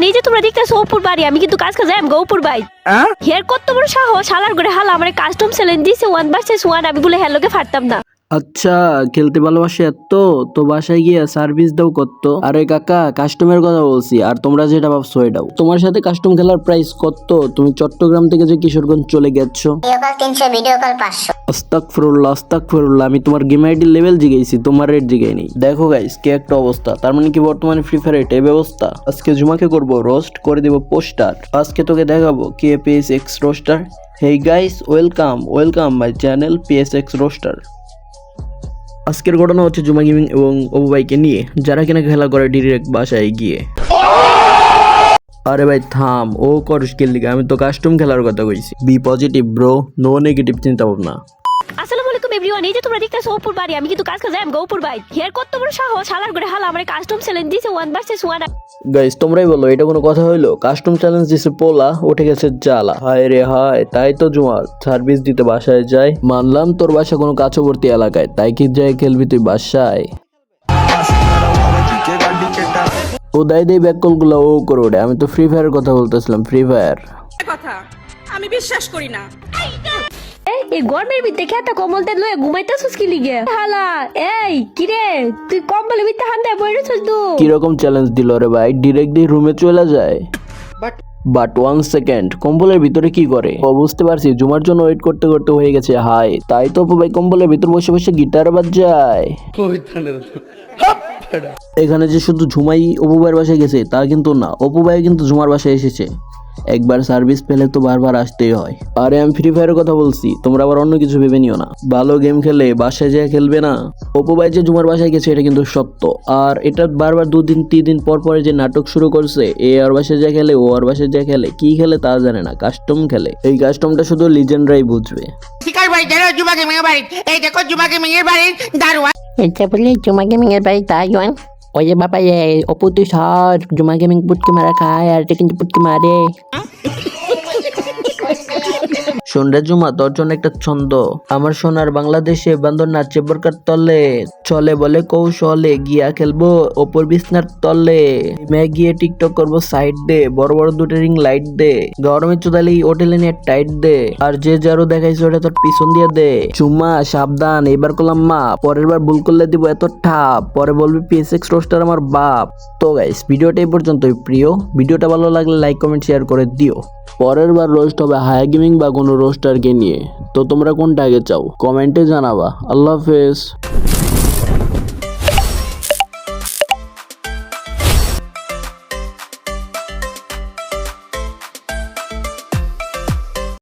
Everyone, এই যে তোমরা দেখতেছো অপুর বাড়ি, আমি কিন্তু কাজ যাই অপুর ভাই। হের কত বড় সাহস, হালার করে হালা আমার কাস্টম চ্যালেঞ্জ দিছে 1 vs 1। আমি বলে হ্যাঁ লোকে ফারতাম না। আচ্ছা, খেলতে ভালোবাসে এত তো বাসায় গিয়ে সার্ভিস দাও কত? আরে কাকা, কাস্টমের কথা বলছি, আর তোমরা যেটা ভাবছো এটাও। তোমার সাথে কাস্টম খেলার প্রাইস কত? তুমি চট্টগ্রাম থেকে যে কিশোরগঞ্জ চলে গেছো। Video call 300, video call 500। আস্তাগফিরুল্লাহ আস্তাগফিরুল্লাহ, আমি তোমার গেম আইডি লেভেল জিগাইছি, তোমার রেট জিগাই নেই। দেখো গাইস, কি একটা অবস্থা। তার মানে কি বর্তমানে ফ্রি ফায়ার এই ব্যবস্থা? আজকে জুমাকে করব রোস্ট, করে দেব পোস্টার। আজকে তোকে দেখাবো কে PSX roaster. Hey guys, welcome my channel PSX roaster. আজকের ঘটনা হচ্ছে জুমা গেমিং এবং অপু ভাইকে নিয়ে, যারা কিনা খেলা করে ডিরেক্ট বাসায় গিয়ে। আরে ভাই থাম, ও করিস কি লিগে? আমি তো কাস্টম খেলার কথা কইছি। Be positive bro, no negative চিন্তা ভাবনা। আসসালামু আলাইকুম এভরিওয়ান, এই যে তোমরা দেখতেছো অপুর বাড়ি, আমি কিন্তু কাজ যাই অপুর ভাই। হের কত বড় সাহস, হালার করে হালা আমার কাস্টম চ্যালেঞ্জ দিছে 1 vs 1। গাইস তোমরাই বলো, এটা কোনো কথা হইলো? কাস্টম চ্যালেঞ্জ দিছে পোলা, উঠে গেছে জ্বালা। হায় রে হায়, তাই তো জুমা সার্ভিস দিতে বাসায় যায়। মানলাম তোর বাসা কোনো কাছবর্তী এলাকায়, তাই কি যায় খেলবি তুই বাসায়? ও দাই দেই ব্যাককল গুলো ও করে ওঠে। আমি তো ফ্রি ফায়ারের কথা বলতেছিলাম, ফ্রি ফায়ার। কথা আমি বিশ্বাস করি না। এই গরমের ভিতরে খেতা কম্বল তে লয়ে ঘুমাইতাছস কি লিগে? হালা এই কিরে, তুই কম্বলের ভিতরে হান্দায় বইরেছস তো? কিরকম চ্যালেঞ্জ দিল রে ভাই? ডিরেক্ট দিয়ে রুমে চলে যায়। বাট 1 সেকেন্ড, কম্বলের ভিতরে কি করে? ও বুঝতে পারছি, জুমার জন্য ওয়েট করতে করতে হয়ে গেছে হাই। তাই তো অপু ভাই কম্বলের ভিতর বসে বসে গিটার বাজায়। এখানে যে শুধু ঝুমাই অপু ভাইয়ের বাসায় গেছে তা কিন্তু না, অপু ভাই কিন্তু ঝুমার বাসায় এসেছে। একবার সার্ভিস পেলে তো বারবার আসতেই হয়। আরে আমি ফ্রি ফায়ারের কথা বলছি, তোমরা আবার অন্য কিছু ভেবে নিও না। ভালো গেম খেলে বাসায় যেয়ে খেলবে না। অপু ভাই যে জুমার বাসায় গেছে এটা কিন্তু সত্য। আর এটা বারবার 2 দিন 3 দিন পর পরে যে নাটক শুরু করছে, এ আর বাসায় যা খেলে, ও আর বাসায় যা খেলে, কি খেলে তা জানে না, কাস্টম খেলে। এই কাস্টমটা শুধু লিজেন্ডরাই বুঝবে। শিকার ভাই দেখো জুমা গেমিং এর বাড়ি, এই দেখো জুমা গেমিং এর বাড়ি দারোয়ান। এটা বলে জুমা গেমিং এর বাড়ি দারোয়ান। ওই যে বাবা অপু তুই সর, জুমা গেমিং পুটকি মারা খায়, আর এটা কিন্তু পুটকি মারে। শোন রে জুমা, তোর জন্য একটা ছন্দ। আমার সোনার বাংলাদেশে বান্দর নাচে বোরকার তলে, চলে বলে কৌশলে গিয়া খেলবো ওপর বিছনার তলে। মে গিয়ে টিকটক করবো সাইড দে, বড় বড় 2টা রিং লাইট দে, গরমে চুদালি হোটেলে নিয়ে টাইট দে, আর যে যারও দেখাইছে ওটা তোর পিছন দিয়ে দে। চুম্মা সাবধান, এবার করলাম মা, পরের বার ভুল করলে দিব এত ঠাপ, পরে বলবি PSX রোস্টার আমার বাপ। তো গাইস, ভিডিওটা এই পর্যন্তই প্রিয়। ভিডিওটা ভালো লাগলে লাইক কমেন্ট শেয়ার করে দিও। পরের বার রোস্ট হবে হায়া গেমিং বা কোনো রোস্টারকে নিয়ে। তো তোমরা কোনটা আগে চাও কমেন্টে জানাবা। আল্লাহ হাফেজ।